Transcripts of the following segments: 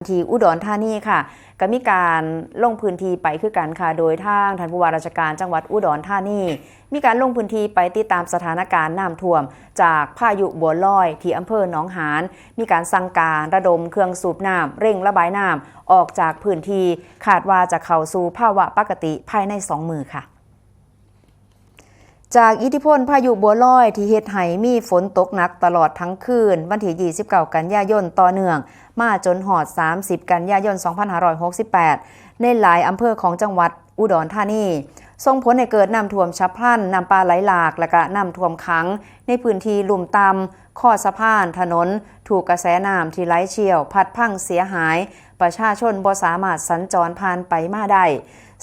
ที่อุดรธานีค่ะก็มีการลงพื้นที่ไปคือกันค่ะโดยทางท่านผู้ว่าราชการจังหวัดอุดรธานีมีการลงพื้นที่ไปติดตามสถานการณ์น้ำท่วมจากพายุบัวลอยที่อำเภอหนองหานมีการสั่งการระดมเครื่องสูบน้ำเร่งระบายน้ำออกจากพื้นที่คาดว่าจะเข้าสู่ภาวะปกติภายใน2 มื้อค่ะจากอิทธิพลพายุบัวลอยที่เฮ็ดให้มีฝนตกหนักตลอดทั้งคืนวันที่29 กันยายนต่อเนื่องมาจนหอด30 กันยายน 2568ในหลายอำเภอของจังหวัดอุดรธานีส่งผลให้เกิดน้ำท่วมฉับพลันน้ำป่าไหลหลากและก็น้ำท่วมขังในพื้นที่ลุ่มต่ำข้อสะพานถนนถูกกระแสน้ำที่ไหลเชี่ยวพัดพังเสียหายประชาชนบ่สามารถสัญจรผ่านไปมาได้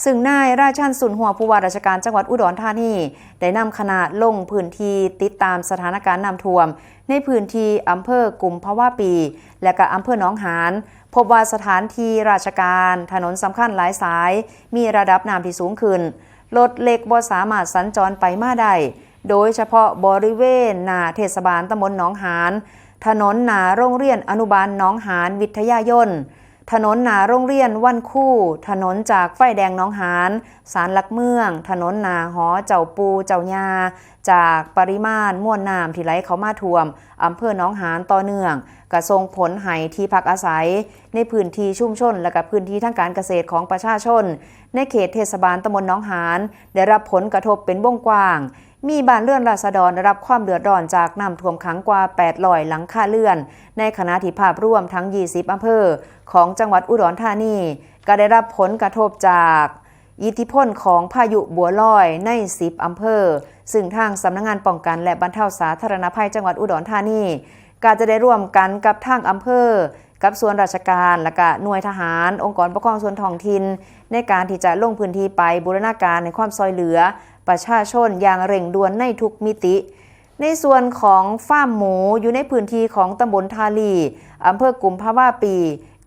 ซึ่งนายราชันสุนหัวผู้ว่าราชการจังหวัดอุดรธานีได้นำคณะลงพื้นที่ติดตามสถานการณ์น้ำท่วมในพื้นที่อำเภอกุมภาวะปีและก็อำเภอหนองหานพบว่าสถานที่ราชการถนนสำคัญหลายสายมีระดับน้ำที่สูงขึ้นรถเล็กบ่สามารถสัญจรไปมาได้โดยเฉพาะบริเวณหน้าเทศบาลตำบลหนองหานถนนหน้าโรงเรียนอนุบาลหนองหานวิทยายนถนนหน้าโรงเรียนวันคู่ถนนจากไฟแดงหนองหานศาลหลักเมืองถนนหน้าหอเจ้าปูเจ้ายาจากปริมาณมวลน้ำที่ไหลเข้ามาท่วมอำเภอหนองหานต่อเนื่องกระส่งผลให้ที่พักอาศัยในพื้นที่ชุมชนและก็พื้นที่ทางการเกษตรของประชาชนในเขตเทศบาลตำบลหนองหานได้รับผลกระทบเป็นวงกว้างมีบ้านเรือนราษฎรได้รับความเดือดร้อนจากน้ำท่วมขังกว่า800หลังคาเรือนในขณะที่ภาพรวมทั้ง20อำเภอของจังหวัดอุดรธานีก็ได้รับผลกระทบจากอิทธิพลของพายุบัวลอยใน10อำเภอซึ่งทางสำนักงานป้องกันและบรรเทาสาธารณภัยจังหวัดอุดรธานีก็จะได้ร่วมกันกับทางอำเภอกับส่วนราชการและก็หน่วยทหารองค์กรปกครองส่วนท้องถิ่นในการที่จะลงพื้นที่ไปบูรณาการในความช่วยเหลือประชาชนอย่างเร่งด่วนในทุกมิติในส่วนของฟาร์มหมูอยู่ในพื้นที่ของตำบลทาลีอำเภอกุมภาวะปี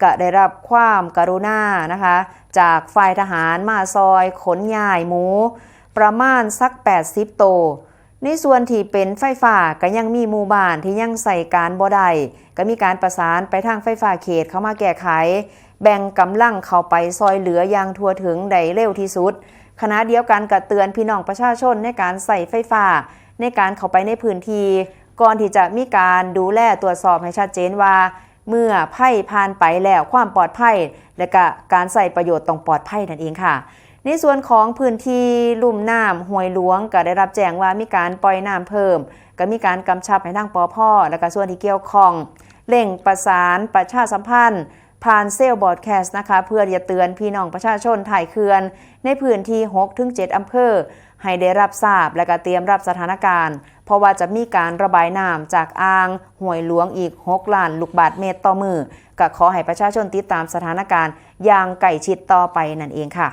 ก็ได้รับความกรุณานะคะจากฝ่ายทหารมาซอยขนย้ายหมูประมาณสัก80 โตในส่วนที่เป็นไฟฟ้าก็ยังมีหมู่บ้านที่ยังใส่การบ่ได้ก็มีการประสานไปทางไฟฟ้าเขตเข้ามาแก้ไขแบ่งกำลังเข้าไปซอยเหลืออย่างทั่วถึงได้เร็วที่สุดขณะเดียวกันก็เตือนพี่น้องประชาชนในการใส่ไฟฟ้าในการเข้าไปในพื้นที่ก่อนที่จะมีการดูแลตรวจสอบให้ชัดเจนว่าเมื่อภัยผ่านไปแล้วความปลอดภัยและก็การใส่ประโยชน์ต้องปลอดภัยนั่นเองค่ะในส่วนของพื้นที่ลุ่มน้ำห้วยหลวงก็ได้รับแจ้งว่ามีการปล่อยน้ำเพิ่มก็มีการกำชับให้ทางปภ.และก็ส่วนที่เกี่ยวข้องเร่งประสานประชาสัมพันธ์ผ่านเซลล์บอร์ดแคสต์นะคะเพื่อจะเตือนพี่น้องประชาชนถ่ายเขื่อนในพื้นที่ 6-7 อำเภอให้ได้รับทราบและก็เตรียมรับสถานการณ์เพราะว่าจะมีการระบายน้ำจากอ่างห้วยหลวงอีก6 ล้านลูกบาศก์เมตรต่อมื้อก็ขอให้ประชาชนติดตามสถานการณ์อย่างใกล้ชิดต่อไปนั่นเองค่ะ